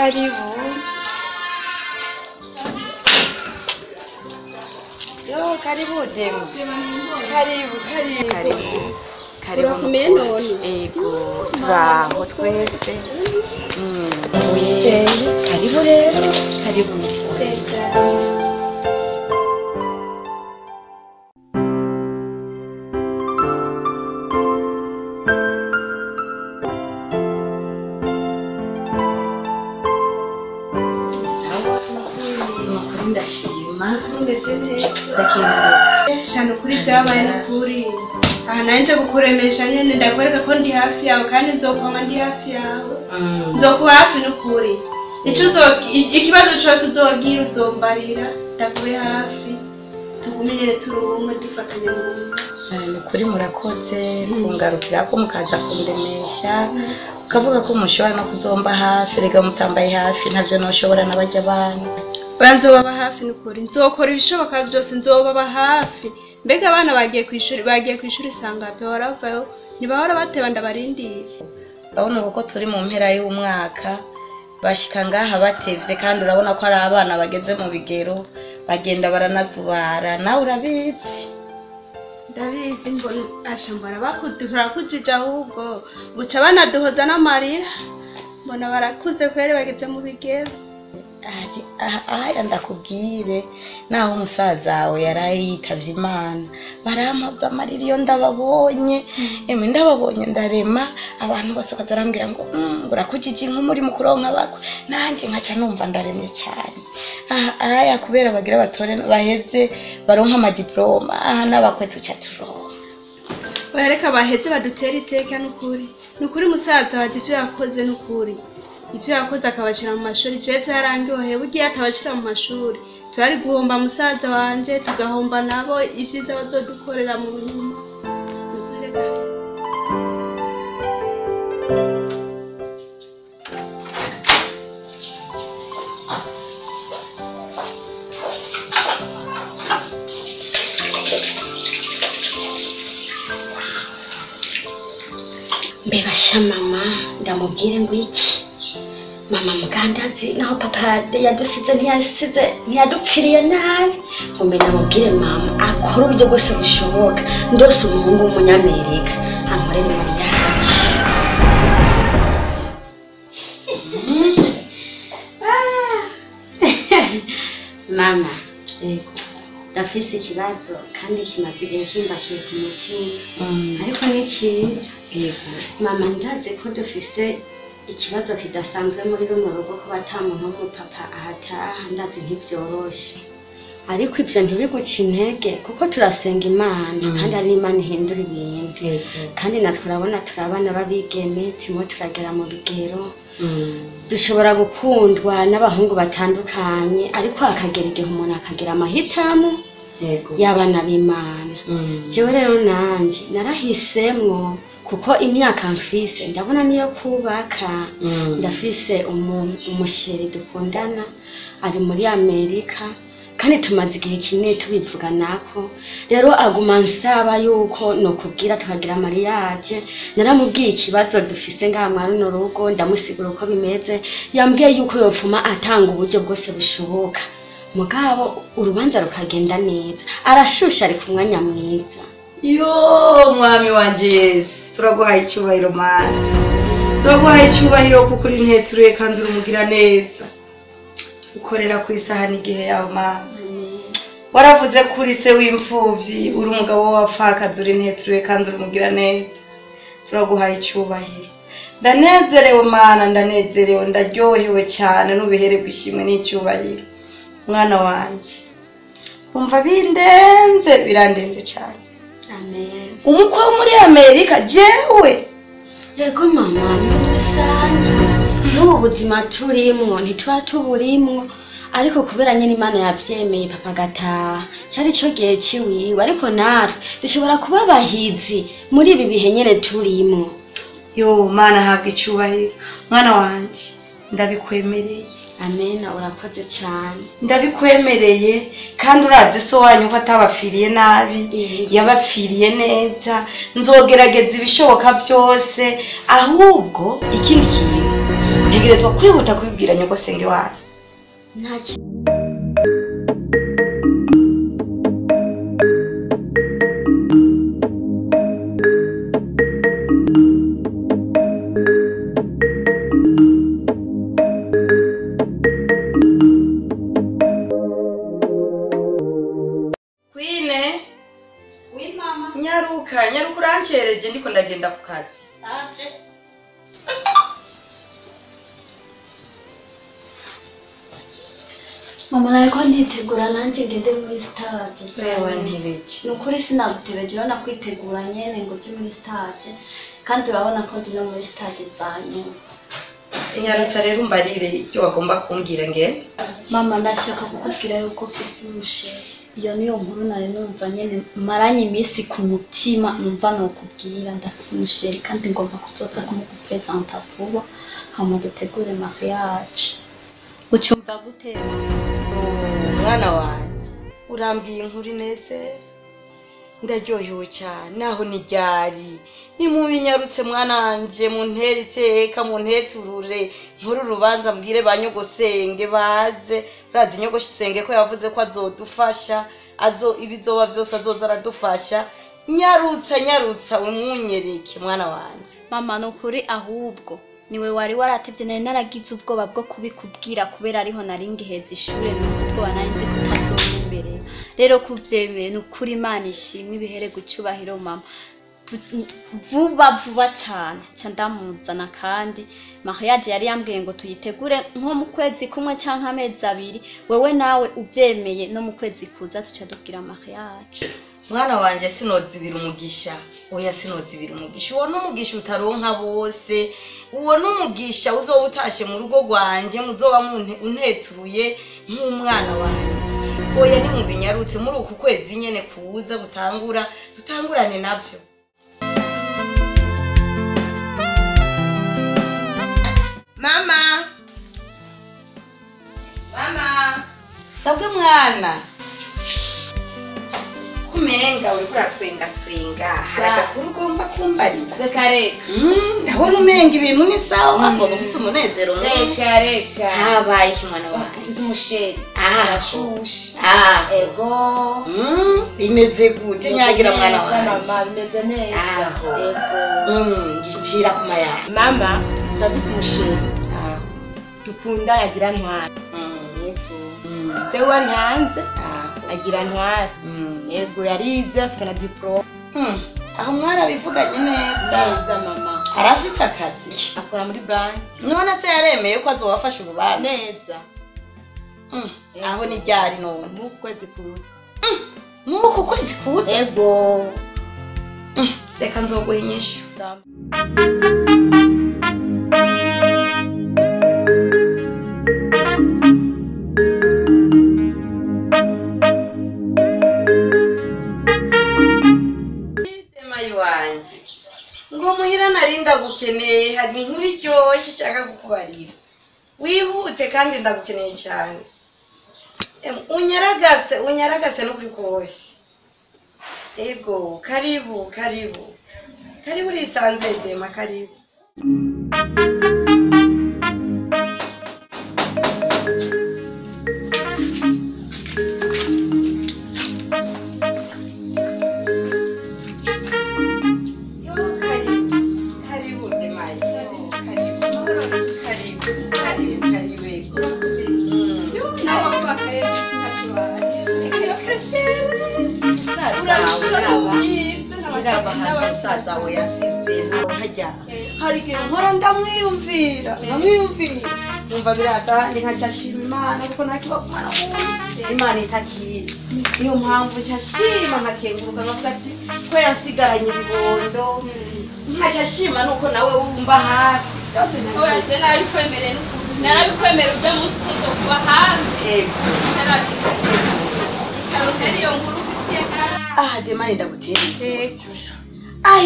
karibu. Yo, karibu demu. Karibu. Urakomeye none? Ego, turaho twese. Karibu rero. Karibu. Ndashima ndetse Shano kuri cyabaye n'ukuri. Aha nanje gukuremesha nyene ndakwereka ko ndi hafi yawe kandi nzokoma ndi hafi yawe. Nzokuba hafi n'ukuri. Ikibazo cyose uzogira uzombarira ndakube hafi. Tugumenyere turumwe dufatanye mu kuri murakoze kungarukira ko mukaza kundemesha ukavuga ko mushobora no kuzomba hafi rega mutambaye hafi ntavyo noshobora nabajya abantu. Banzobaba hafi n'ukuri nzokora ibishoboka byose nzobaba hafi. Mbega abana bagiye kwishuri sangape waravayo nibahora bateba ndabarindira. Urabona uko turi mu mpera y'umwaka bashika ngaha batevye kandi urabona ko ari abana bageze mu bigero bagenda baranazubara nawe urabizi. Ndabizi mbona ashambara bakudura kujija ahubwo buca banaduhoza n'amarira mbona barakuze kwere bageze mu bigero. Aya ndakubwire naho umusaza wawe yaraye yitavye Imana barampoza amarira iyo ndababonye ndababonye ndarema abantu bose bazarambwira ngo urakujije inkumi mu kuronka bakwe nanje nkaca numva ndaremye cyane. Aya kubera bagira batore baheze baronka amadiploma n'abakwe tuca turonka. Bareka baheze badutera iteka n'ukuri musaza waje ivyo yakoze n'ukuri. Ivyo yakoze akabashira mu mashuri je byarangiye bugiye atabashira mu mashuri turari guhomba musaza wanje tugahomba nabo ivyiza bazodukorera mu nyuma. Mbega sha mama ndamubwire ngo iki mama mugandazi naho papa yadusize ntiyadupfiriye nabi ngombe ndamubwire mama akora uburyo bwose bushoboka ndose umuhungu w'umunyamerika ankorere mariage. Mama ndafise ikibazo kandi kimaze igihe kimbakiye ku mutima ariko ni cyiza. Mama ndazi ko dufise ikibazo kidasanzwe muri runo rugo ko batamuntu w'umupapa ahataha ndazi ntivyoroshe ariko ivyo ntibiguca intege kuko turasenga Imana kandi ari Imana ihindura ibintu kandi natwe urabona turabana babigeme turimo turagera mu bigero dushobora gukundwa n'abahungu batandukanye ariko akagera igihe umuntu akagira amahitamo y'abana b'Imana. Jewe rero nanje narahisemwo kuko imyaka mfise ndabona niyo kubaka ndafise umusheri dukundana ari muri Amerika kandi tumaze igihe kinini tubivuga nako rero aguma nsaba yuko no kubwira tukagira mariage. Naramubwiye ikibazo dufise ngaha mwa runo rugo ndamusigura uko bimeze yambwiye yuko yopfuma atanga uburyo bwose bushoboka mugabo urubanza rukagenda neza arashusha ari ku mwanya mwiza. Yo mwami wanje Yesu turaguhaye icyubahiro Mana turaguhaye icyubahiro kuko uri nteturuye kandi urumugira neza ukorera ku isaha n'igihe yawe Mana. Waravuze kuri se w'imfuvyi uri umugabo w'abapfakazi uri nteturuye kandi urumugira neza turaguhaye icyubahiro. Ndanezerewe Mana ndanezerewe ndaryohewe cyane n'ubihere bwishimwe n'icyubahiro mwana wanje umva birandenze cyane. Amen. Umukwe muri Amerika jewe. Yego mama ni bisanzwe n'ubu buzima turimwo ntitwa tuburimwo ariko kubera nyene Imana yavyemeye papa gataha cyari cyo gihe ciwiwe ariko natwe dushobora kuba bahizi muri ibi bihe nyene turimwo. Yo Mana habwa icyubahiro mwana wanje ndabikwemereye. Amen urakoze cyane. Ndabikwemereye kandi urazi so wanyu ko atabapfiriye nabi yabapfiriye neza nzogerageza ibishoboka byose ahubwo ikindi kintu ntegerezwa kwihuta kubibwira nyogosenge wanyu. ntacyo Kwine, wi mama nyaruka urancereje ndiko ndagenda ku kazi. mama nariko nditegura nanje ngende muri stage. Wewe ntibeje. Nukuri sinagutebeje urabona kwitegura nyene ngo uje muri stage kandi urabona ko ndi no muri stage zanyu. Nyarutsa rero umbarire ibyo wagomba kumbwira ngende. Mama ndashaka kukubwira yuko mfise umusheri. Iyo niyo nkuru nari numva nyene maranye iminsi ku mutima numva nokubwira ndafise umusheri kandi ngomba kuzoza kumupresenta vuba hama dutegure mariage. Ucyumva gute? Mwana wanje urambwiye inkuru ineze ndaryohewe cyane naho niryari ni mu binyarutse mwana wanje mu ntera iteka mu nteturure nkuru rubanza mbwire banyogosenge baze urazi nyogosenge ko yavuze ko azodufasha ibizoba byose azoza aradufasha nyarutsa umunyereke mwana wanje. Mama nukuri ahubwo niwe wari waratevye nari naragize ubwoba bwo kubikubwira kubera ariho nari ngiheza ishure numva ubwoba nari nzi ko utazomwemerera. Rero kuvyemeye nukuri Imana ishimwe ibihere gucubahiro mama. Vuba cyane ca ndamuzana kandi mariage yari yambwiye ngo tuyitegure nko mu kwezi kumwe canke amezi abiri wewe nawe uvyemeye no mu kwezi kuza tuca dugira mariage. Mwana wanje sinozibira umugisha oya sinozibira umugisha uwo n'umugisha utaronka bose uwo n'umugisha uzoba utashe mu rugo rwanje muzoba unteturuye nk'umwana wanje oya ni mu binyarutse muri uku kwezi nyene kuza dutangurane navyo. Mama sabwe mwana kumenga uri kuratwenga haragakuru ugomba kumbarira reka ndabona umenga ibintu ni sawa ngo bufise umunezero mwinshi. reka habaye ikimwana wawe umusheri arashushe ego imeze gute nyagira mwana wawe? mama bimeze neza gicira ku mayaya mama ndabise umusheri dukunda yagira ntwari se wari hanze agira ntwari yego yarize afite na diplome aho mwarabivuganye neza. mama arafise akazi akora muri banki none se yaremeye ko azobafasha urubanza neza aho ni ryari none mu kwezi kuza muri uku kwezi kuza ego reka nzoguha inyishu. ngo muhira nari ndagukeneye hari inkuru iryoshye nshaka kukubarira wihute kandi ndagukeneye cyane unyaragase n'ukuri kose. Ego karibu risanze Dema karibu. N'abasaza we yasize hajya hari igihe nkora ndamwiyumvira numva birasa nkacashima Imana kuko nakiba kumana Imana itakiye niyo mpamvu nshashima nkakenguruka nkavuga ati ko yasigaranye ibibondo nkashashima nuko nawe wumva hafi cyose nje narabikwemerera ujya munsi kuzo kuba hafi Dema ndagutera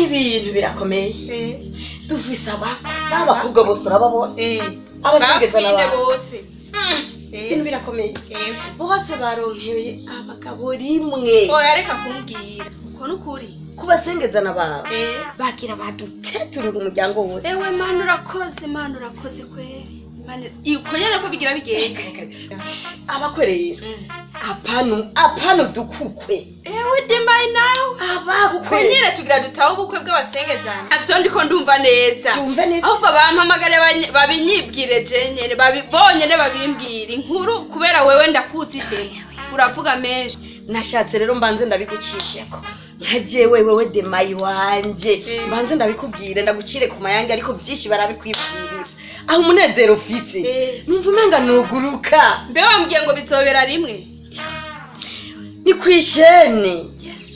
ibintu birakomeye dufise abakobwa bose urababona abasengeza n'abose ibintu birakomeye bose baronkeye abagabo rimwe oya reka kumbwira uko n'ukuri kubasengezana bawe bagira baduteturura umuryango wose. Ewe Mana urakoze kweri. Iko nyene ko bigira bigenda. Abakwerera. Apano dukukwe. Ewe Demayi nawe. Abakwe. Nyene tugira dutaho ubukwe bw'abasengezana. Avyo ndiko ndumva neza. Cyumve neza. Ahubwo bampamagare babinyibwire je nyene babibonye babimbwira inkuru kubera wewe ndakuzi Demayi. Uravuga menshi. Nashatse rero mbanze ndabigucisheko. Nkaje wewe Demayi wanje. Mbanze ndabikubwire ndagucire ku mayange ariko byinshi barabikwibwirira. Aho umunezero ufise. Numva umenga nuguruka. Mbe wambwiye ngo bizobera rimwe. Ni kwishene.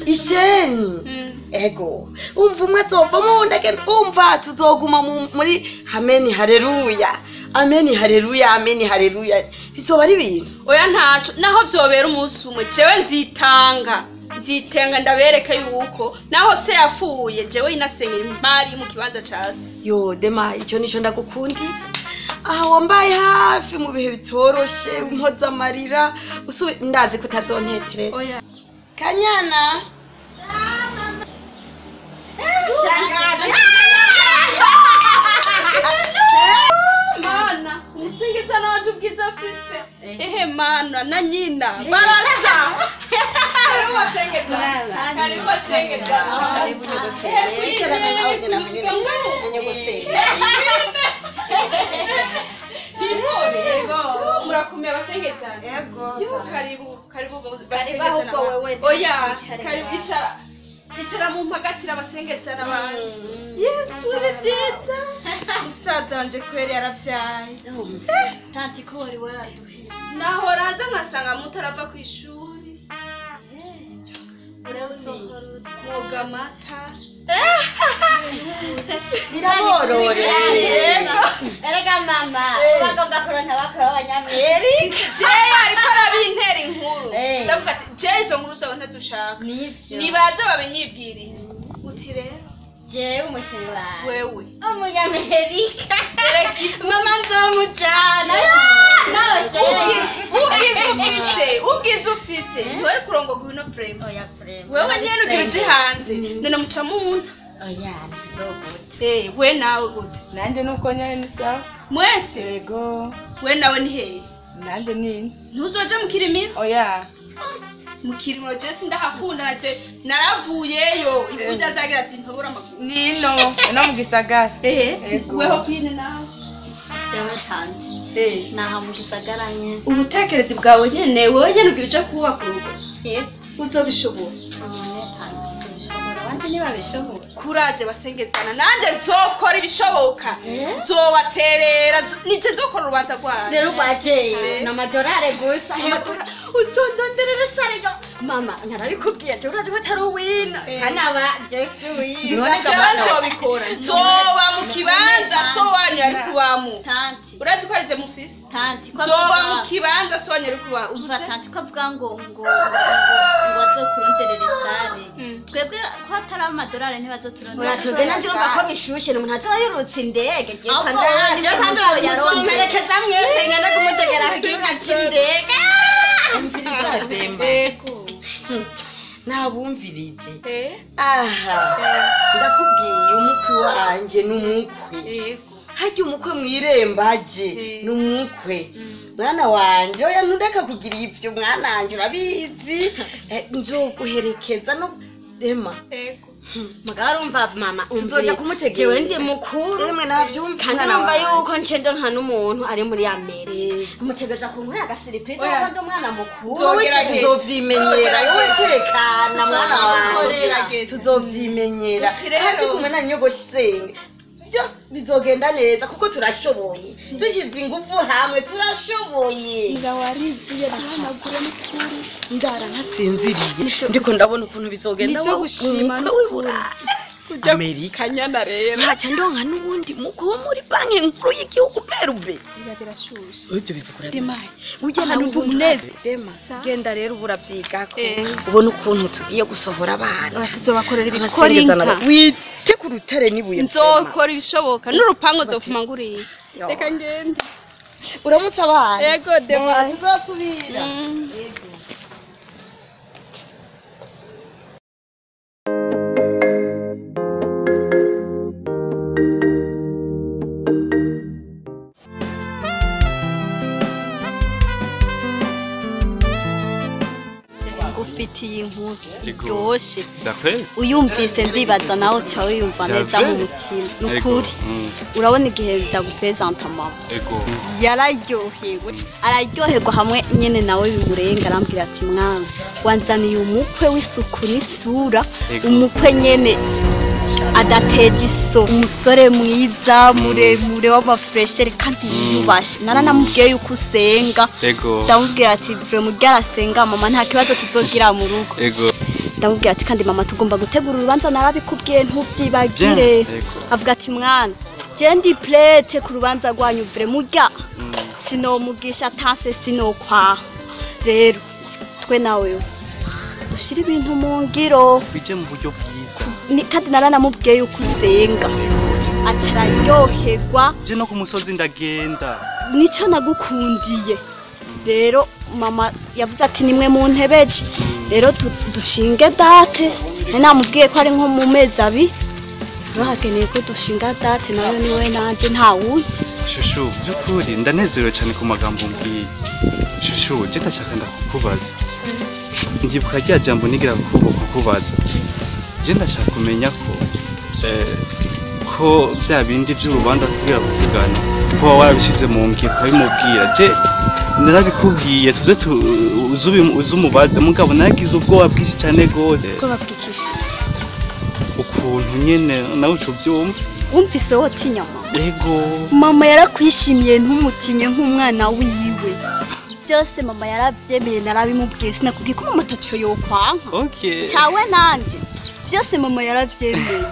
Isheni. Ego. Umva umwe azova mu ndege umva tuzoguma muri amen haleluya. Amen haleluya, amen haleluya. Bizoba ari ibintu. Oya ntaco naho vyobera umunsi umwe jewe nzitenga ndabereke yuko naho se yafuye jewe inasengera imari mu kibanza case. Yo Demayi icyo nico ndagukundira. Aha wambaye hafi mu bihe bitoroshe umpoza amarira ndazi ko utazontetereza. Oya Kanyana. Mana umusingizana wanje ubwiza afise. Ehe Mana na nyina barasa. Karibu basengezana. Icara nawe nyina nyina. Anyagose. Murakumye basengezana. Yego. Karibu basengezana. Oya karibu icara mu mpagatira abasengezana banje. Yesu uri vyiza. Musaza wanje kweri yaravyaye. Tanti ko wari waraduhe. Naho raza nkasanga mutarava ku ishuri. Mwoga amata. Iraborore. Erega mama bagomba kuronka bakaba abanyamweri. Je ariko arabintera inkuru. Ndavuga ati je izo nkuru zawe ntazushaka. Nibaza babinyibwirira. Uti rero je umushiri wawe. Wewe. Umunyamerika. Mama nzomujana. Ubwiza ufise. Ntiwari kurongo guhino prema. Oya prema. Wewe nyene ugira uje hanze. None muca muntu. Oya ntizogote. We nawe gute? Nanje nuko nyane ni sawa. Mwese? Yego. We nawe ni hehe? Nanje nini? Ntuzoja mu kirimiro? Oya. Mu kirimiro je sindahakunda naje naravuyeyo. Ivuja zagira ati ntobora amaguru. Nino, no mu gisagara. Yego. Weho kwine nawe. Jewe tanti. Naha mu gisagara nyene. Ubutekerezi bwawe nyene wewe nyene ugira uje kubaka urugo. Uzobishobora. Abandi ntibabishobora. Kuraje basengezana nanje nzokora ibishoboka. Nzobaterera nije nzokora urubanza rwawe. Rero rwakeye n'amadorare gusa. Uzondonderera sare yo. Mama narabikubwiye je urazi ko atari uwina. Kanaba Jesu wina. None nzobikora. Nzoba mu kibanza so wanyu ari kubamu. Tanti. Urazi ko ari je mufise? Tanti ko nzoba mu kibanza so wanyu ari kubamu. Umva tanti ko avuga ngo azokuronderera sare. Twebwe ko atari amadorare ntibazoturondera. Oya twebwe nanje urumva ko bishushe umuntu azoyirutse indege je kandi bayaronkerekeza mwese ngenda kumutegera ku kibuga c'indege. Umviriza Demba. Nabumvirije. Aha. Ndakubwiye umukwe wanje n'umukwe. Hajya umukwe mwirembaje n'umukwe. Mwana wanje oya ntundeka kugira ivyo mwana wanje urabizi. Nzoguherekeza no Dema. Magara umva mama tuzoja kumutegera. Jewe ndi mukuru. Emwe navyumva. Kandi numva yuko ncendo nka n'umuntu ari muri Amerika. Mutegeza kunkorera agasiriprise ko ndi umwana mukuru. Tuzovyimenyera wowe tekana mwana wanje. Tuzovyimenyera. Hadi kumwe na nyogoshi senge. Bizogenda neza kuko turashoboye. Dushize ingufu hamwe turashoboye. Ndawariziye tuhanagure n'ukuri. Ndara nkasinziriye. Ndiko ndabona ukuntu bizogenda. Nico gushima n'ukuri. Amerika nyana rero. Haca ndonka n'ubundi muko muri banki nkuru y'igihugu Perube. Birashushe. Ivyo bivugura. Demayi. Ugenda numva umunezero. Dema. Genda rero uburavyigako. Ubona ukuntu tugiye gusohora abana. Tuzobakorera ibikorinka. Wite ku rutare nibuye. Nzokora ibishoboka n'urupango nzofuma ngurisha. Reka ngende. Uramutse abana. Yego Dema. Tuzosubira. Yego. inkuru iryoshe D'accord. uyumvise ndibaza nawe uca wiyumva neza mu mutima nukuri urabona igihe ndagupezanta mama Ego. yararyohewe araryoherwa hamwe nyene nawe bimurenga arambwira ati mwana wanzaniye umukwe w'isuku n'isura umukwe nyene adateje iso umusore mwiza muremure w'amafreshere kandi yubashe naranamubwiye yuko usenga ndamubwira ati vraiment ryarasenga mama nta kibazo tuzogira mu rugo ndamubwira ati kandi mama tugomba gutegura urubanza narabikubwiye ntubyibagire avuga ati mwana je ndi prête ku rubanza rwanyu vraiment murya sinomugisha tase sinokwa rero twe nawe dushira ibintu mu ngiro bije mu buryo bwiza kandi naranamubwiye yuko usenga acararyoherwa je no ku musozi ndagenda nico nagukundiye rero mama yavuze ati nimwe mu ntebeje rero dushinge date namubwiye ko ari nko mu mezi abiri bahakeneye ko dushinga date nawe niwe nanje nta wundi shushu byukuri ndanezerewe cyane ku magambo mbwiye shushu je ndashaka ndakukubaza ndibuka rya jambo nigira kukubaza je ndashaka kumenya ko bya bindi by'urubanza kugira kuvugana ko warabishize mu ngiro ukabimubwira je narabikubwiye tuze uzumubaze mugabo nagize ubwoba bwinshi cyane gose ko bapikisha ukuntu nyene nawe ucubyumva wumvise wotinya mama ego mama yarakwishimiye ntumutinye nk'umwana wiwe byose mama yaravyemeye narabimubwiye sinakubwiye ko mama ataco yokwanka okay cyawe nanje byose mama yaravyemeye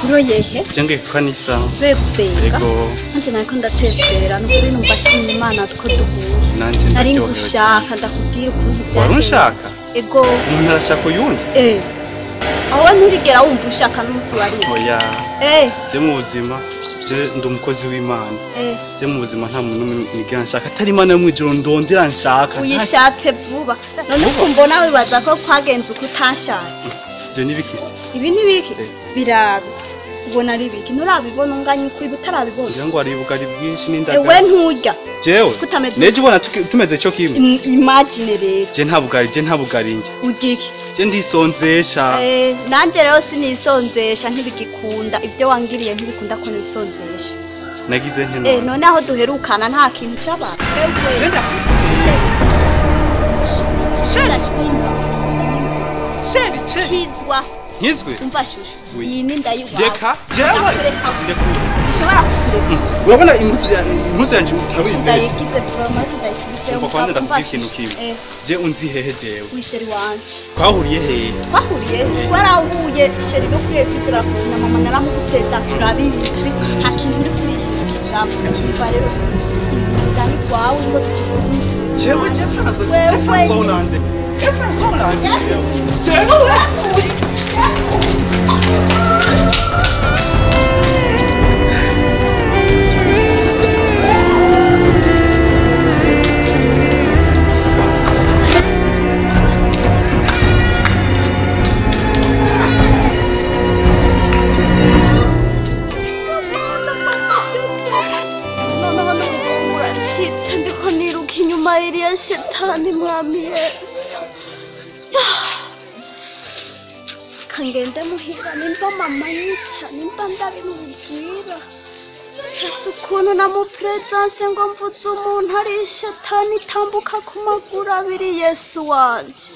Uroyehe? Jange kanisa. Webusenga. Ego. Nanje nariko ndatembera nukuri numva shimye Imana two duhuye. Nanje nari ngushaka ndakubwira ukuntu byagenze. Warunshaka? Ego. Umuntu arashaka uyundi? Aho nturigera wumva ushaka n'umusi wari. Oya. Je mu buzima je ndi umukozi w'Imana. Je mu buzima nta muntu nigera nshaka atari Imana yo mwijoro ndondera nshaka. Uyishatse vuba. None kumbona wibaza ko kwagenze uko utashatse. Je nibikisi. Ibi nibiki? Birabe. Ubona ari biki nturabibona unganye kwiba utarabibona ngira ngo aribuka ari bwinshi n'indaga ewe nturya jewe neje ubona tumeze cyo kimwe imagine rero je ntabugari nje ugiki je ndisonzesha nanje rero sinisonzesha ntibigikunda ibyo wangiriye ntibikunda ko nisonzesha nagize nte none aho duherukana nta kintu cy'abantu ewe sheri kizwa Nyizwe? Umva shushu. Iyi ni ndayiwawe. Deka? Jewe? Zishobora kukureka. Urabona impuzu yanje utabizi. Ndayigize promo ndayisubitse. Umva kwanda ndakubwira ikintu kimwe. Je unzi hehe jewe? Wisheri wanje. Twahuriye hehe? Twahuriye? Twarahuye sheri no kuri epize barakubona mama naramuguteza surabizi. Nta kintu uri kuri jambo. Umva rero ndani kwawe ngo tukubone. Jewe Francois Hollande. Francois Hollande. Jewe Shetani mwami Yesu kangende muhira nimba mama yica nimba ndabimubwira Yesu ukuntu namupresence ngo mvuze umuntu ari shetani itambuka ku maguru abiri Yesu wanje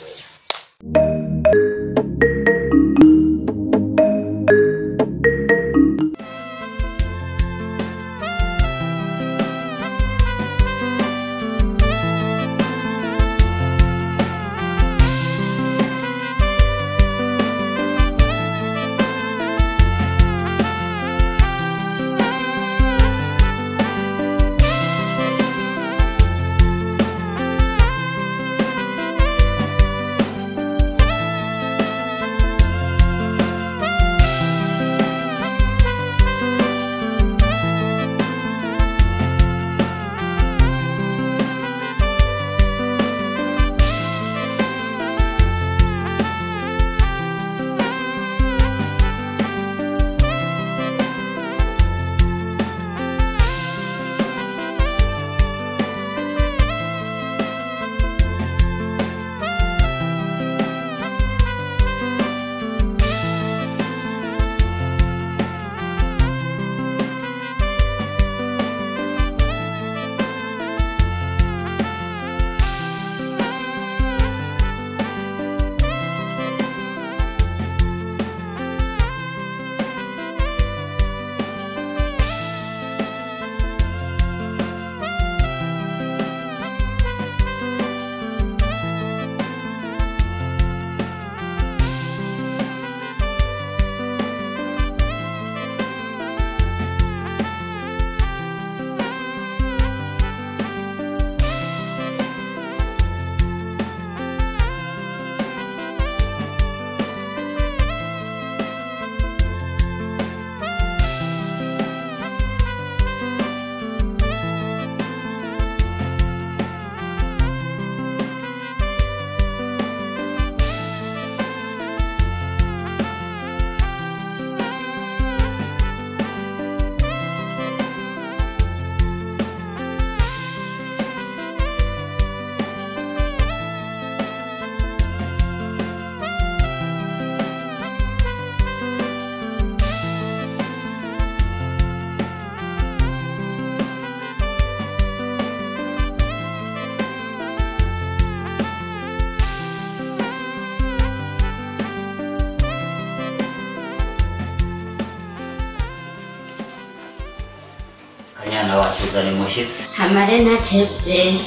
Kanyana watuzanye umushyitsi. Hamare natevye.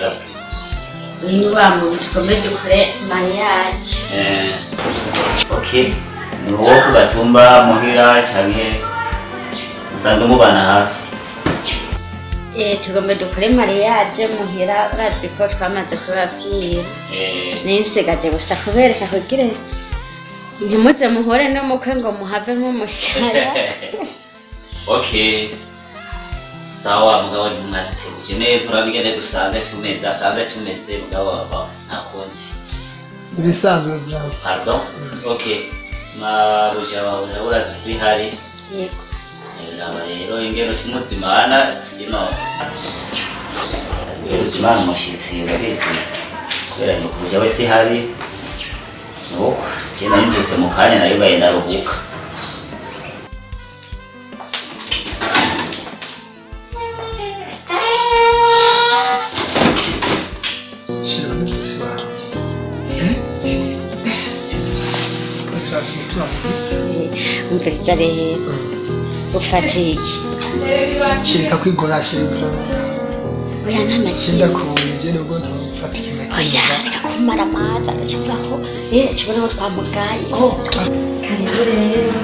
Uyu wa muntu tukomeye dukore mariage. Okay. Ni wowe ku Gatumba muhira canke musanzwe mubana hafi? Tugomba dukore mariage muhira urazi ko twamaze kubabwira. Ninsigaje gusa kubereka kugira ntimuze muhore n'umukwe ngo muhave nk'umushara. Okay. Sawa mugabo ntimwateguje neza urabigende dusanze tumeze mugabo ntakunzi. Ibisanzwe byawe. Pardon? Okay. Maruja urazi sihari. Yego. Laba rero ingero cy'umuzimana sino. Umuzimana umushitsi urabizi. Kubera ni kuja we sihari. Nuko je narinjutse mu kanya nayo baye ndaruhuka. Umviriza rero ufatiye iki? Shirika kwigora shirika. Oya nana Shinda kuje nubwo ntafata ikintu. Oya reka kumara amazi agacaho kibona ko twamugaye. Karibu rero.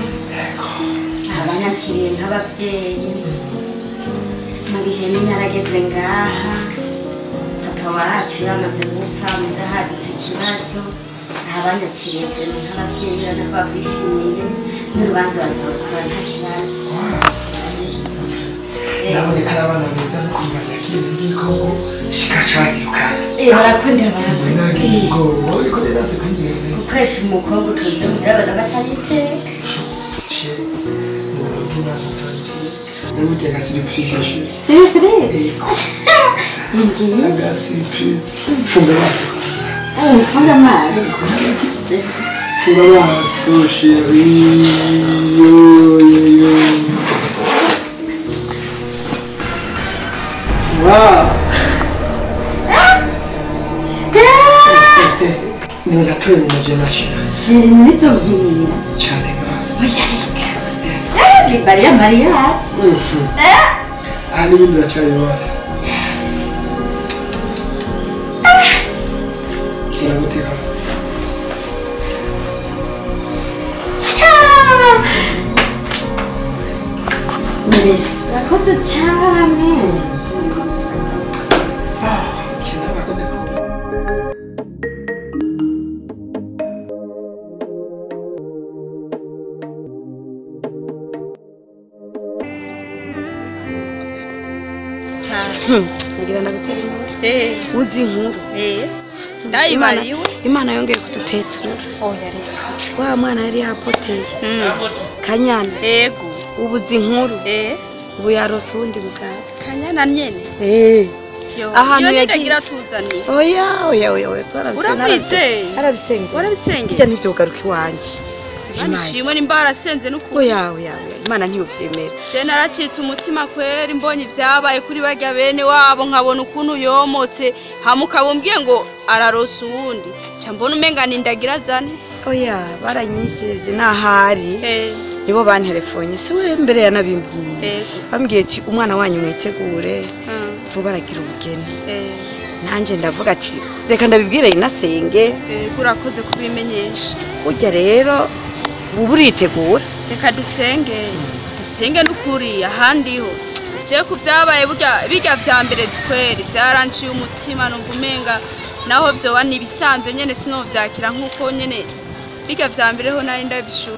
Abanyakiriye nk'abavyeyi. Mu bihe n'inarageze ngaha. Papa wacu yamaze gupfa mudahadutse ikibazo. Abanyakiriye nk'abavyeyi urabona ko bishimiye n'urubanza bazokora nta kibazo. Nabone karabana beza no kumenya kinzi ko shikacwagirukana. Barakunda abantu. Nagigo iko rerase kwingene. Ukwesha umukobwa utunze muhira bazabatayite. Devo ter surprise. Surprise? Ninguém. Aga surprise. Funga maso. Funga maso. Funga maso, chérie. Wow. Ni natoye mu generation. Siri nitobwira. Cyane gose. Oya reka. Libari ya Maria. Ani bintu cyayibona. Iraguteka. Meres. Rakoze cyane. Nagira nagutera inkuru. Uzi inkuru. Ndayibariwe. Imana yongeye kuduteturura. Oya reka. Wa mwana yari yapoteye. Kanyana. Yego. Ubuzi inkuru. Ubu yarose uwundi mugabo. Kanyana nyene. Ahantu yagira tuzani. Oya Urabizeye. Arabisengera. Warabisengera. Ijya ntivyogaruka iwanje. Nishimwe nimba warasenze n'ukuri. Oya. Imana ntiyovyemera. Je naracitse umutima kweri mbonye ivyabaye kuri barya bene wabo nkabona ukuntu yomotse hamukabumbwiye ngo ararosa uwundi. Ca mbona umenga nindagira zane. Oya baranyijeje nahari. Nibo bantelefone siwe mbere yanabimbwiye. Bambwiye ati umwana wanyu mwitegure. Vuba aragira ubugeni. Nanje ndavuga ati reka ndabibwire inasenge. Urakoze kubimenyesha. Urya rero ubu uritegura. Reka dusenge n'ukuri ahandi ho. Je kuvyabaye bijya vya mbere twere byaranciye umutima no gumenga naho vyoba nibisanzwe nyene sinovyakira nkuko nyene bijya vya mbere ho nari ndabishu.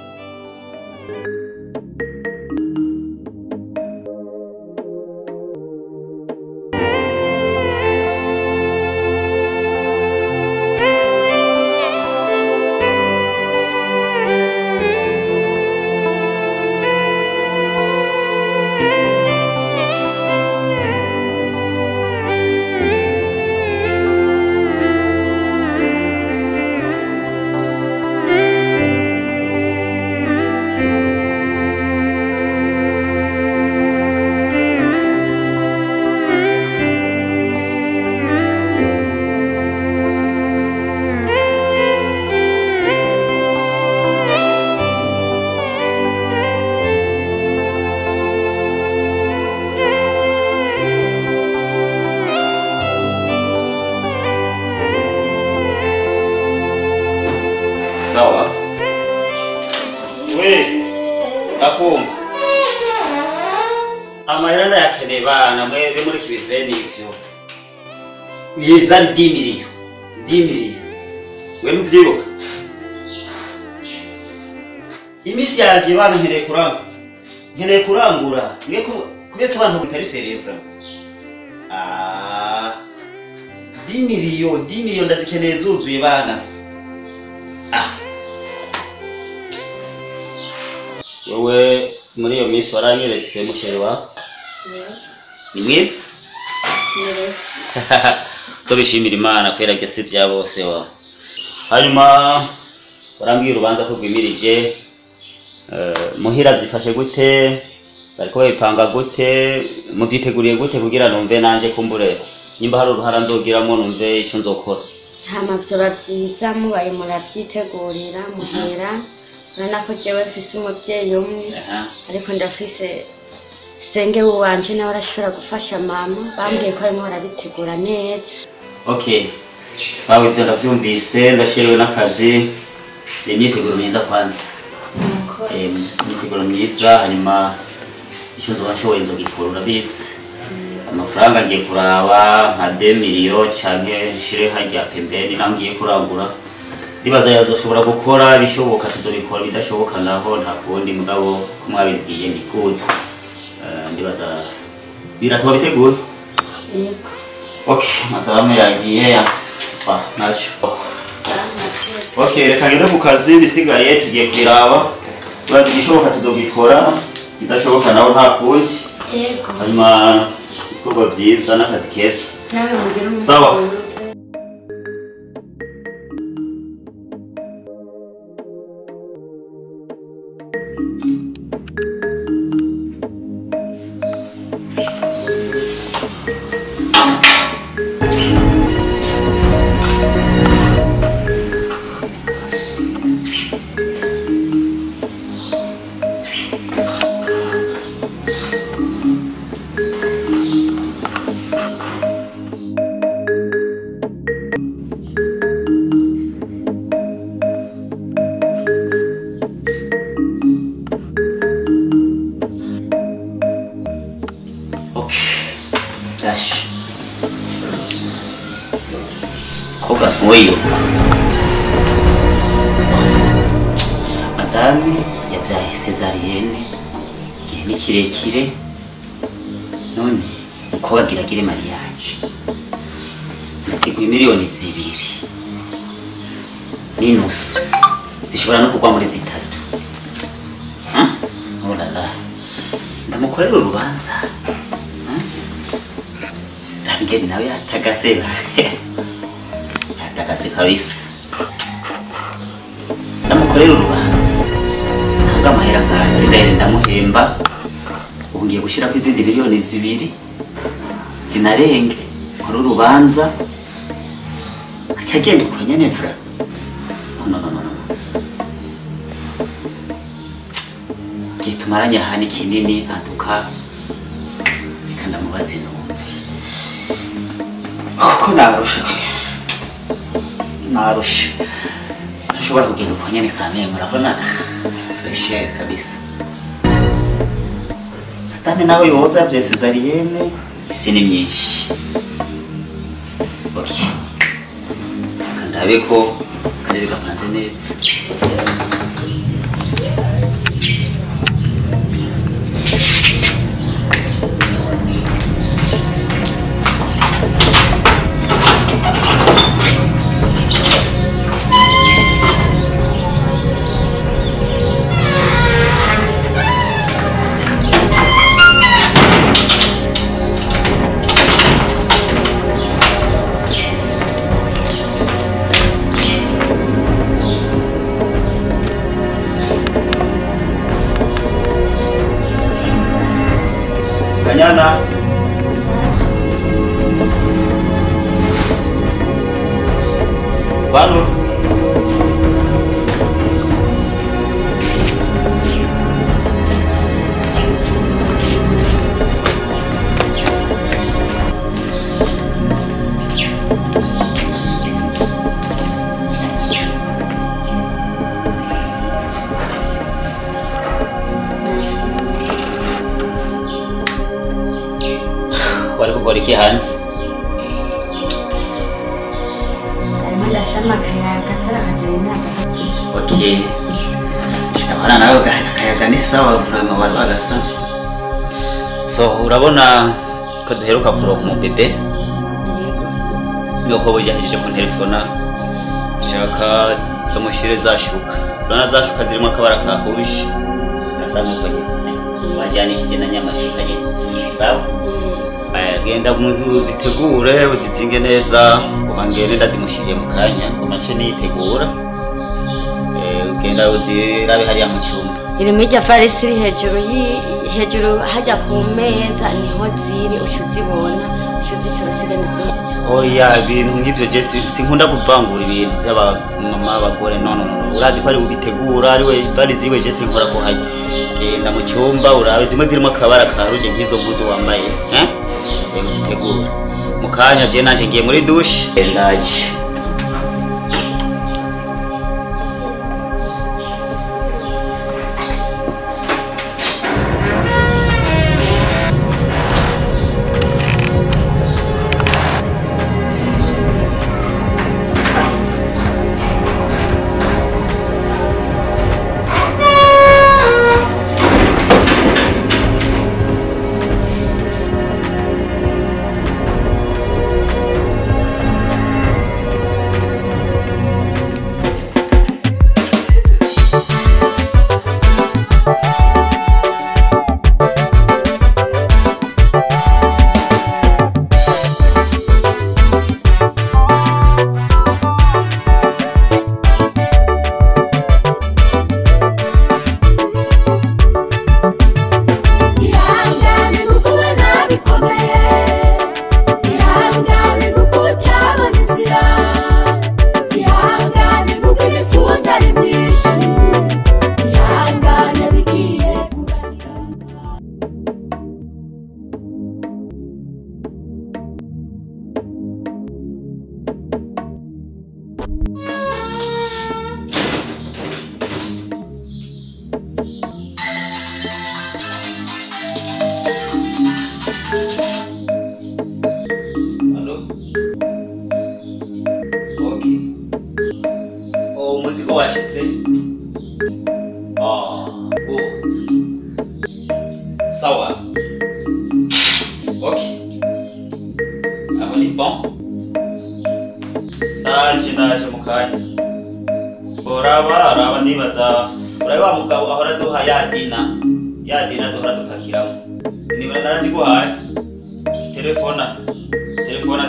sawa. We, ndakumva. Amahera ndayakeneye bana mwebwe muri kibiveni ivyo. Yezari 10 miliyo. 10 miliyo. We muvyibuka? Imisi yagiye bana nkeneye kurangura. Ngiye kubera ko abantu bitari serieux fra. 10 miliyo ndazikeneye zuzuye bana. Wewe muri iyo minsi waranyeretse musheri wa? Ni mwiza? Tubishimira Imana kwera gese bya bose wa. Hanyuma barambwiye urubanza ko rwimirije muhira byifashe gute? Bariko bayipanga gute? Mubyiteguriye gute kugira numve nanje kumbure nimba hari uruhara nzogiramo numve ico nzokora. Hama byo bavyiza mubaye muravyitegurira muhera. Nana ko jewe mfise umuvyeyi umwe ariko ndafise senge wanje nawe arashobora gufasha mama bambwiye ko arimo arabitegura neza. Okay. Sawa ivyo ndavyumvise ndashiriwe n'akazi. Imyiteguro myiza kwanza. Imyiteguro myiza hanyuma icyo nzoba nshoboye nzogikora urabizi. Amafaranga ngiye kuraba nka 2 miliyo canke nshire hajya pembeni nangiye kurangura. Ndibaza yazoshobora gukora bishoboka tuzobikora bidashoboka naho nta kundi mugabo kumwabibwiye ni good. Ndibaza biratwa bitegura. Okay, madame yagiye yas. Nacho. Okay, reka ngende ku kazi bisigaye tugiye kwiraba. Bazi bishoboka tuzobikora bidashoboka naho nta kundi. Yego. Hanyuma ibikorwa byiza n'akazi keza. Nawe mugira umusoro. Sawa. Koga moyo. Madame yabyaye Cesarienne gihe ni kirekire none uko bagiragire mariage nateguye miliyoni 2 n'nusu zishobora no kugwa muri 3. Oh la la ndamukorera urubanza Ngeni nawe yatagase yatagase kabisa ndamukorera urubanza ntabwo amahera kandi ndamuhemba ubu ngiye gushira ku izindi miliyoni 2 zinarenge muri urubanza acyagenda ku nyene vra no gitumaranya hani kinini atuka bikanda mubaze no ko narusha nashobora kugenda uko nyene kameye murabona fresh air kabisa atame nawe yoza bya Cesarienne isi ni myinshi okay kandabe ko karere gapanze neza Kanyana Bano wari kugora iki hanze? Arimo ndasama akayaga karahazanye imyaka mike. Okay. Sinabona nawe akayaga ni sawa vraiment wari wagasama. So urabona ko duheruka kuronka umubebe? Yego bujahije ku telefona. Shaka tumushire zashuka. Urana zashuka zirimo akabara kahuje. Nasanga uko nyine. Wajyanishije na nyamashika nyine. Sawa? Genda muzu zitegure uzizinge neza ubangere ndazimushije mu kanya ngo mace nitegura ugenda uzirabe hariya mu cyumba iri mijya farisi iri hejuru hajya ku meza niho ziri ushuzibona ushuzitorosire nazo oya ibintu nk'ivyo je sinkunda kuvangura ibintu by'aba mama abagore none urazi ko ari ubitegura ari we bari ziwe je sinkora ko hajya genda mu cyumba urabe zimwe zirimo akabara karuje nk'izo mbuzo wambaye uzitegura mu kanya je naje ngiye muri douche ndaje Sawa. Okay. Aho ni bon. Naje mukanya. Oraba nibaza. Uraba mugabo ahora duha yadina. Yadina duhora dupakiramo. Niba narazi guhaye. Telefona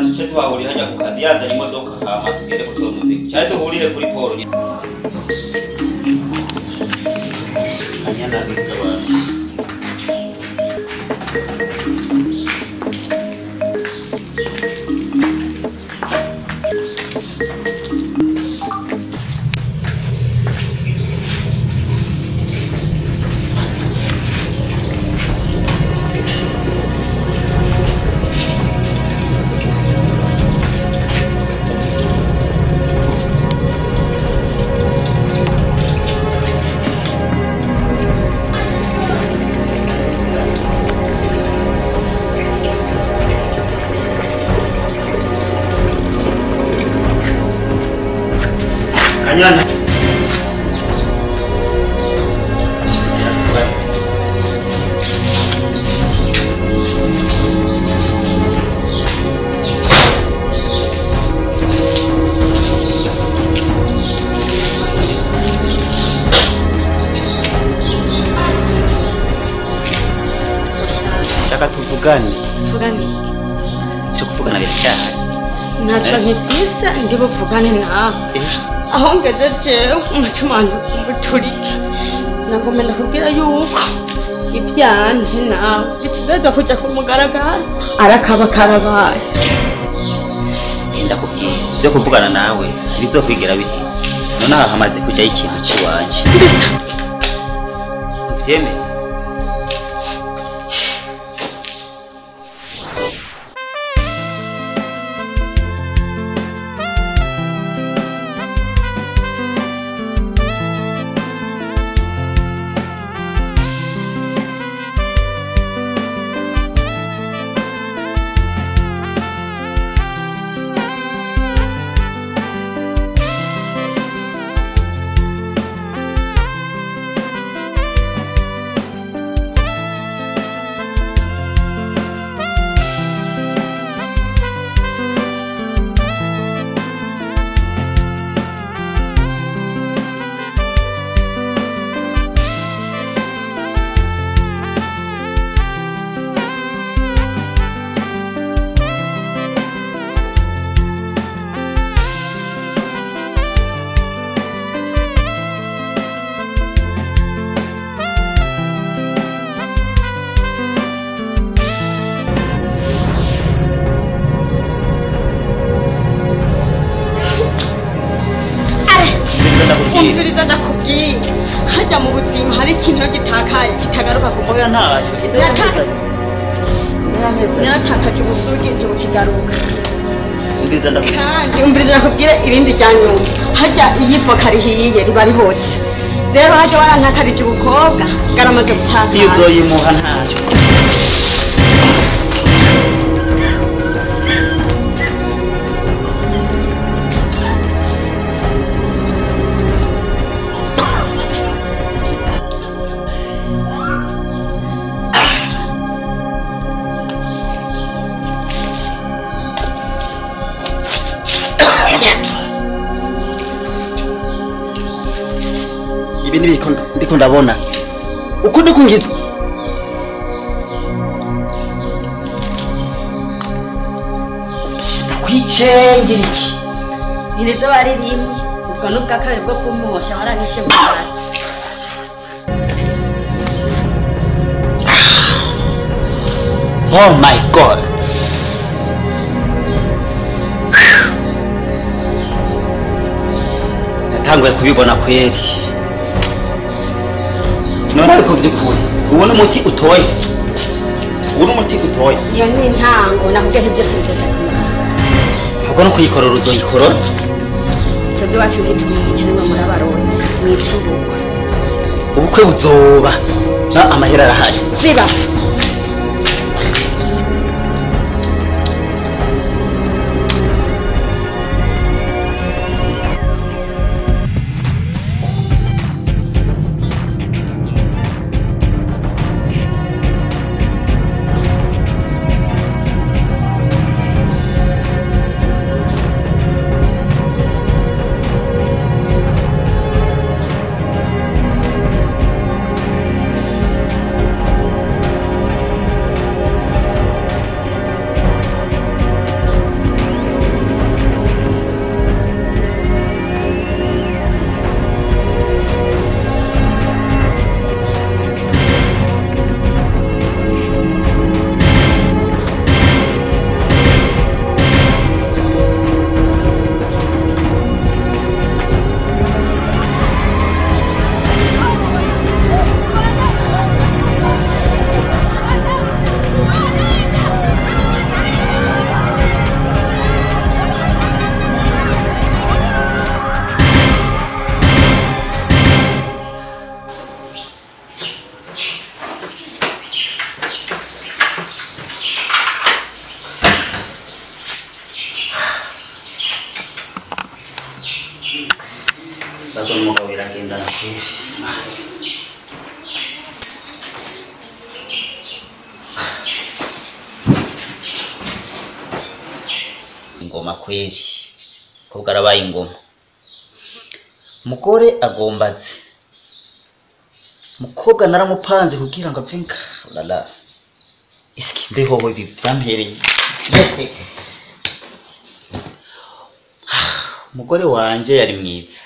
tuce twahurira hajya ku kazi yazanye imodoka hama tugende gutora muziki. Cyari duhurire kuri Paul. Anyana bikabasi. Anyana. Chaka tuvugane. Tuvugane. Cyo kuvugana biracyahari. Ntacyo nkifise ndi buvugane nawe. Aho ngejeje umutima wanjye uturike nagomba kubwira yuko ibyanje nawe bitibeza kujya kumugaragara arakaba karabaye ndakubwiye byo kuvugana nawe bizokwigera bihe none aha hamaze kujyaho ikintu kiwanje uvyemeye ubuzima hari ikintu gitakaye kitagaruka ku oya ntacu naratakaje ubusugi ntibukigaruka umbiza ndakubwira kandi umbiza ndakubwira irindi rya nyuma hajya iyi voka rihiye riba rihotse rero hajya warantakarije ubukobwa bwaramaze gutakaza iyo uzoyimuha ntacyo ibi ndiko ndabona uko ndikungizwa kwicengera iki irizo baririmye ubwo nubwo akari bwo kumuhosha waranyishe mu bwatsi oh my god natanguye kubibona kweri none ariko by'ukuri ubona umuti utoye iyo ni intango nakubwiye nti byose bizakomera ahubwo no kuyikorora uzoyikorora twebwe iwacu ntitwikirimo muri abarundi mwicubukwe ubukwe buzoba amahera arahari ziba umugabo iragendana kwinshi ingoma kweri kobwa arabaye ingoma umugore agombaze mukobwa naramupanze kugira ngo apfe lala iski mbeho ibi byampereye umugore wanje yari mwiza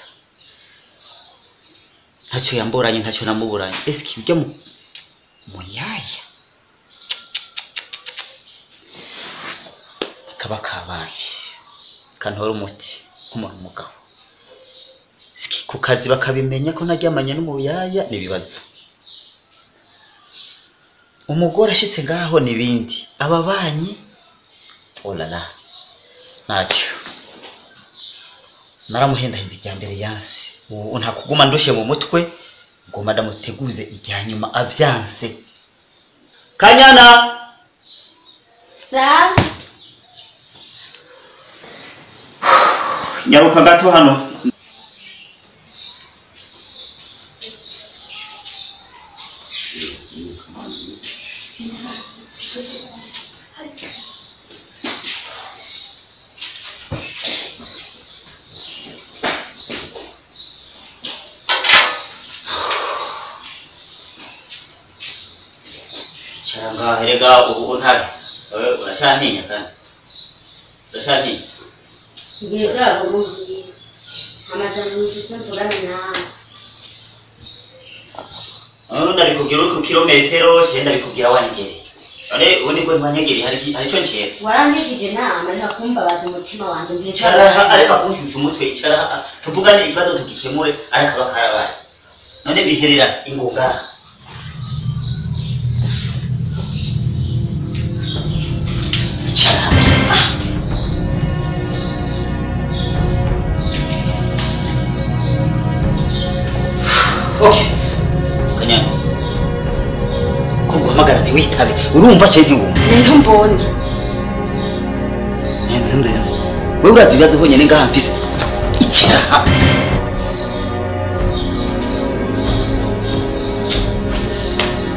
ntacyo yamburanye ntacyo namuburanye eski ujya muyaya kaba kabaye kantora umuti nk'umuntu mugabo eski ku kazi bakabimenya ko naryamanye n'umuyaya nibibazo umugore ashitse ngaho nibindi ababanyi olala ntacyo naramuhendahinze ijya mbere yanse ubu nta kuguma ndoshe mu mutwe ngo madamuteguze ijya nyuma avyanse Kanyana sa nyaruka gato hano Charanga herega ubu ntari wewe urashantinya kandi urashantinya ngiye ubu amajana n'igisa mvugana nawe ndabikubwira uri ku kilometero cyenda bikubwira wanyegereye none ubu nibwo ntwanyegeri hari icyo nshera warangishije nama ariko kumbabaza umutima wanjye icara ariko akushusha umutwe icara tuvugane ikibazo tugikemure ariko abakarabaye none biherera ingoga okay kanyana ko guhamagara ntiwitabe urumva cye ntiwumva niyo mbona nende wewe urazi ibibazo honyine ngaha mfise icyaha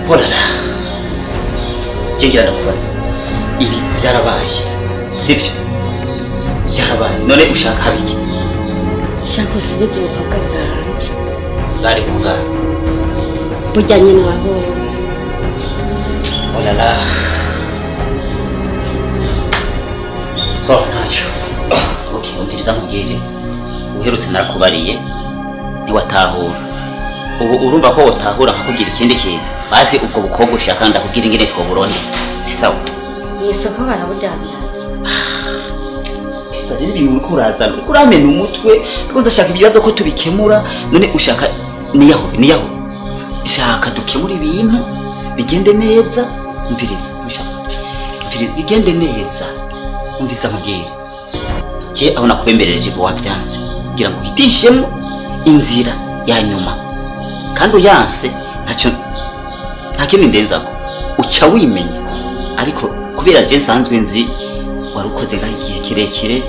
Polala jengira ndakubaza ibi byarabaye sivyo byarabaye none ushaka habiki shaka usubize ubukobwa bwanjye bari bunga bujyanye naho Polala so nacho okay umviriza nkubwire uherutse narakubariye ntiwatahura ubu urumva ko wotahura nkakubwira ikindi kintu bazi ubwo bukobwa ushaka ndakubwira ingene twoburonde sisawa isoko barabudamyaza sisa rero ibintu uriko urazana uriko uramena umutwe two ndashaka ibibazo ko tubikemura none ushaka niyaho shaka dukemura ibintu bigende neza umviriza bigende neza umviriza nkubwire je aho nakubembereje bo wavyanse kugira ngo hitishemo inzira ya nyuma kandi uyanse ntacyo ndenzako uca wimenya ariko kubera je nsanzwe nzi warukoze ngaho igihe kirekire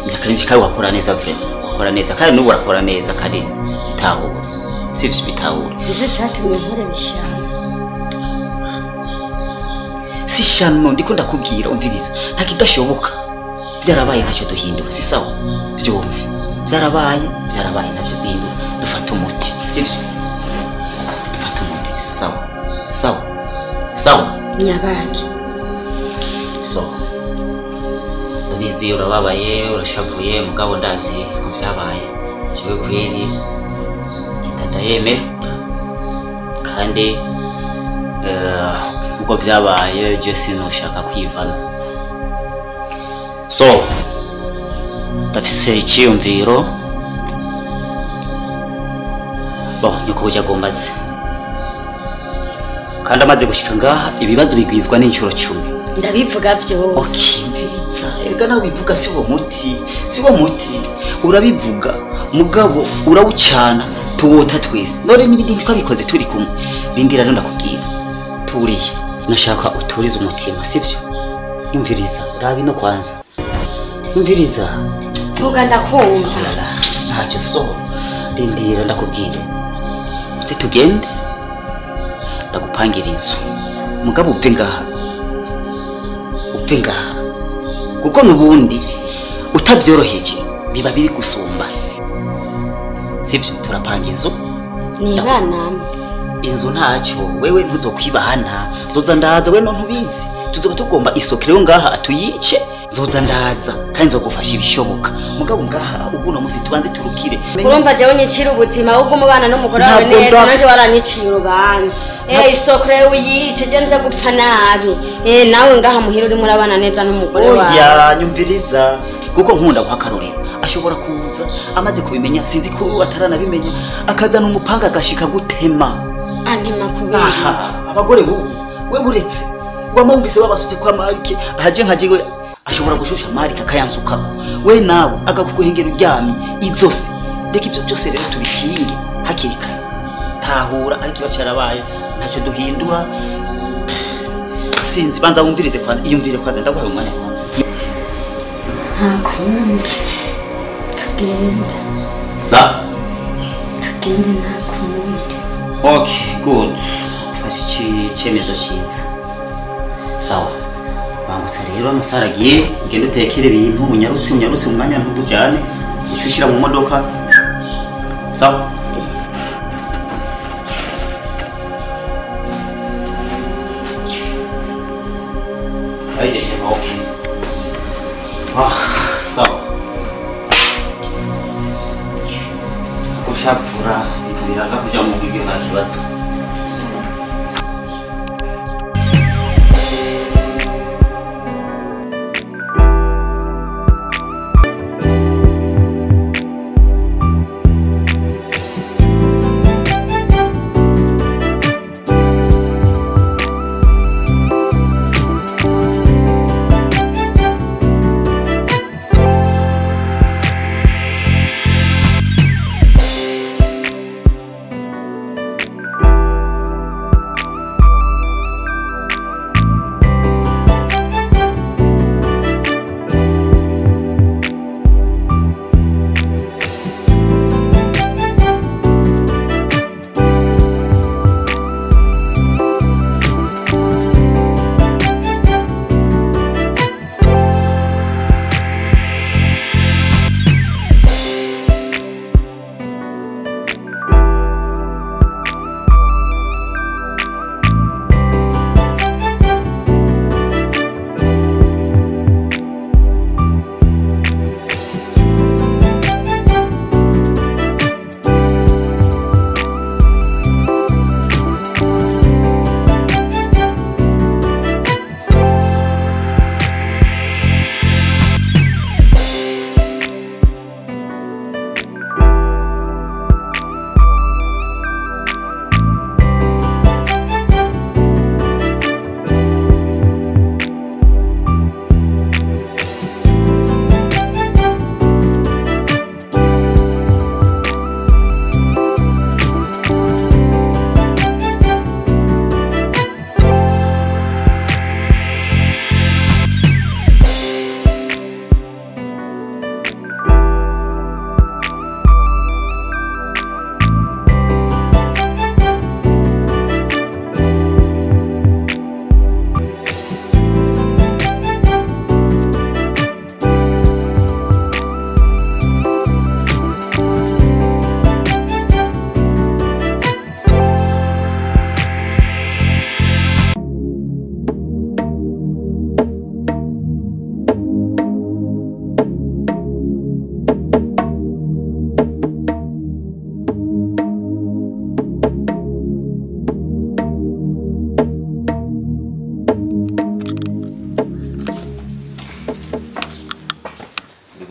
imyaka myinshi kandi wakora neza vrema wakora neza kandi n'ubu urakora neza kandi bitahura sivyo bitahura ije cyatumye nkore bishana si shano ndiko ndakubwira umviriza ntakidashoboka byarabaye ntacyo duhindura si sawa byumve byarabaye ntacyo duhindura dufata umuti sivyo dufata umuti sawa nyabaki so ubizi urababaye urashavuye mugabo ndazi ko byabaye cyo kwiri ndayemera kandi uko byabaye je sinushaka kwivana so ndafise icyiyumviro nyoko bujya gombaze kandi amaze gushika ngaha ibibazo bigwizwa n'inshuro 10 ndabivuga byose okay mviriza erega nawe bivuga si wo muti urabivuga mugabo urawucana tuwota twese none n'ibindi twabikoze turi kumwe rindira ndakubwira turiye nashaka uturize umutima sivyo umviriza urabi no kwanza umviriza vuga ndakumva ntacyo so rindira ndakubwira se tugende ndagupangira inzu mugabo upfe ngaha kuko nubundi utabyoroheje biba biri gusumba sivyo turapanga inzu nibana inzu ntacyo wewe ntuzokwibahana zoza ndaza we no ntubizi tuzoba tugomba isokero ngaha atuyice zoza ndaza kandi nzogufasha ibishoboka mugabo ngaha ubu no musi tubanze turukire urumva jewe nyicira ubuzima ahubwo umubana n'umugore wawe neza nanje waranyicira urubanza isokero uyice je nza gupfa nabi nawe ngaha muhira uri murabana neza n'umugore wawe oya nyumviriza kuko nkunda kwa karorero ashobora kuza amaze kubimenya sinzi ko ataranabimenya akazana umupanga agashika gutema antema kubera abagore we buretse wamumvise babasutse kwa Marike ahaje nkaje ashobora gushusha Marike akayansukako we nawe agakuguhengera uryamye izose reka ibyo byose rero tubikinge hakiri kare tahura ariko ibacarabaye ntacyo duhindura sinzi banza wumvirize kwa iyumvire kwanza ndaguhaye umwanya ntakundi tugenda ntakundi okay good ufashe icyemezo cyiza sawa bangutse rero amasara agiye ugenda utekere ibintu unyarutse umwanya ntudujane ucushira mu modoka sawa ayeje okay sawa ushapfura biraza kuja mu bigyo nta kibazo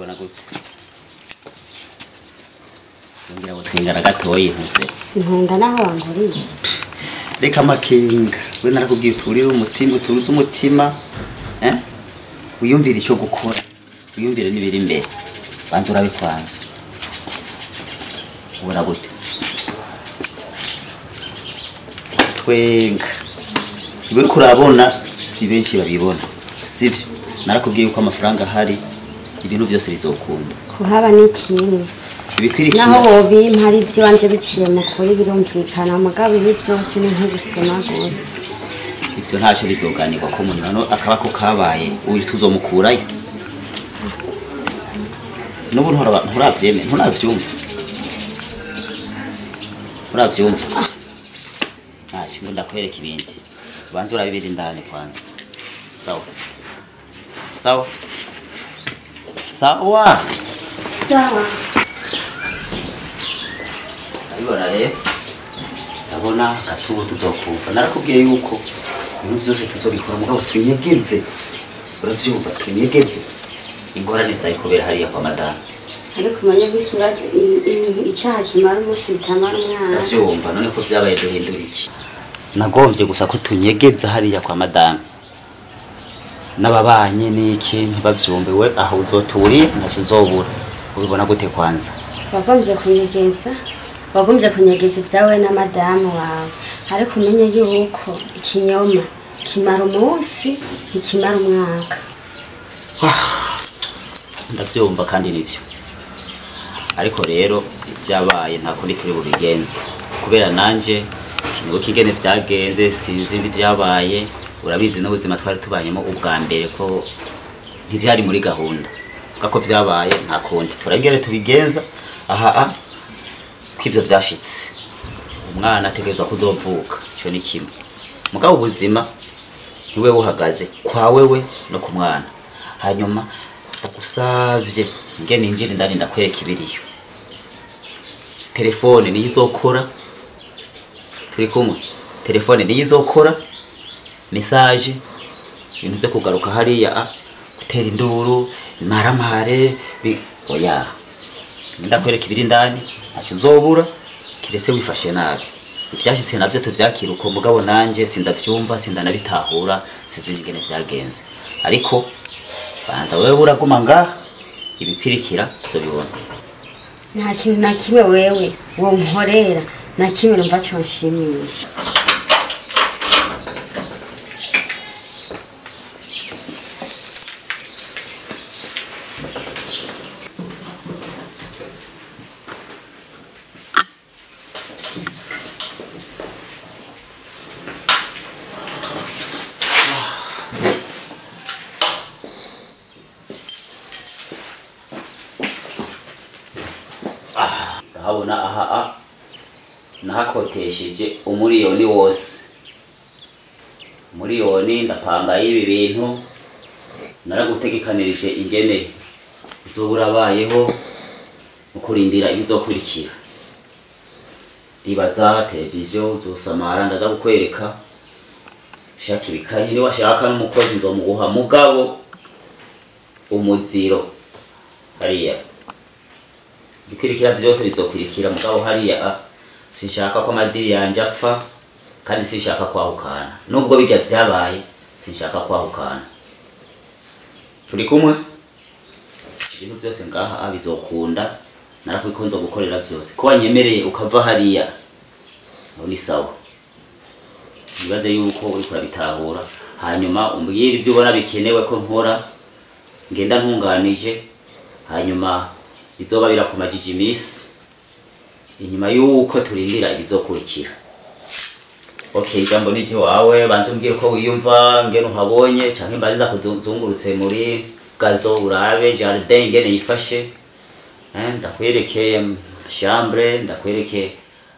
ubibona gute ngira ngo twingana gatoyi ntutse nkunda naho wanguriye reka amakenga we narakubwiye uturire umutima uturuze umutima wiyumvire icyo gukora wiyumvire n'ibiri imbere banza urabikwanza ubona gute twenga ibyo uriko urabona si benshi babibona sivyo narakubwiye ko amafaranga ahari ibintu byose bizokunda kuhaba n'ikintu ibikwirikira naho wobimpa ari ibyo wanje biciye mu kuri birumvikana mugabo ibi byose ni nk'ubusoma rwose ivyo ntacyo bizoganirwa ko umuntu nano akabako kabaye uyu tuzomukurayo n'ubu nturavyemera nturavyumva ntacyo ngo ndakwereka ibindi ubanza urabibira indani kwanza sawa sawa sawa sawa abibona rero ndabona gatubu tuzokumva narakubwiye yuko ibintu byose tuzobikora mugabo tunyegeze uravyumva tunyegeze ingorane zawe kubera hariya kwa madamu ariko manye b'ikibazo icyaha kimara umunsi bitamara umwana ndavyumva none ko vyabaye duhindura iki nagombye gusa ko tunyegeza hariya kwa madamu n'ababanye n'iki ntibavyumve we aho uzoturiye ntaco uzobura ubibona gute kwanza wagombye kunyegeza ibyawe na madamu wawe ariko umenye yuko ikinyoma kimara umunsi ntikimara umwaka ndavyumva kandi nivyo ariko rero byabaye nta kundi turi bubigenze kubera nanje sinibuka ingene vyagenze sinzi byabaye urabizi n'ubuzima twari tubanyemo ubwa mbere ko ntivyari muri gahunda kako vyabaye nta kundi turagere tubigenza aha kw'ivyo vyashitse umwana ategerezwa kuzovuka ico ni kimwe mugabo ubuzima niwe buhagaze kwa wewe no ku mwana hanyuma ndagusavye ngene injira indani ndakwereka ibiriyo telefone niyo izokora turi kumwe telefone niyo izokora message ibintu byo kugaruka hariya gutera induru maramare oya ndakwereka ibiri indani ntacyo uzobura kiretse wifashe nabi ivyashitse navyo tuvyakira uko mugabo nanje sindavyumva sindanabitahura sizi ingene vyagenze ariko banza wewe uraguma ngaha ibikwirikira uzobibona nta kintu na kimwe wewe wo nkorera na kimwe numva cyo nshimisha habona aha nahakotesheje umuriyoni wose umuriyoni ndapanga ibi bintu naragutegekanirije ingene izobura bayeho mukurindira ibizokurikira ribaza televiziyo uzosamara ndaza gukwereka shaka ibikayi ni washaka n'umukozi nzomuguha mugabo umuziro hariya bikwirikira byose bizokurikira mugabo hariya sinshaka ko amadiri yanje apfa kandi sinshaka kwahukana nubwo bijya byabaye sinshaka kwahukana turi kumwe ibintu byose ngaha bizokunda narakwikonzo gukorera byose ko wanyemereye ukava hariya aho ni sawa nibaze yuko uri kurabitahura hanyuma umbwire ibyo ubona bikenewe ko nkora ngenda ntunganije hanyuma izoba birakumajije imisi inyuma yuko turindira ibizokurikira okay jambo niki wawe banze umbwire ko wiyumva ngene uhabonye canke mbaziza kuzungurutse muri gazo urabe jardin ngene yifashe ndakwereke chambre ndakwereke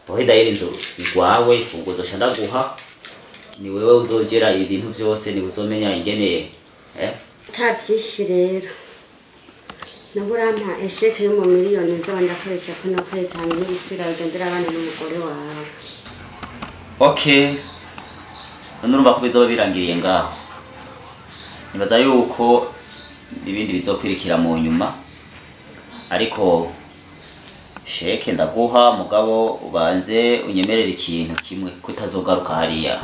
boheda y'inzu igwawe ifunguzo candaguha ni wewe uzogera ibintu byose ni uzomenya ingene tabyishi rero naburampa esheke yo mu miliyoni nzoba ndakoresha ko nakwetanga n'ibisira bigendera abana n'umugore wawe okay nurumva ko bizoba birangiriye ngaho nibaza yuko ibindi bizokwirikira mu nyuma ariko sheke ndaguha mugabo ubanze unyemerera ikintu kimwe kutazogaruka hariya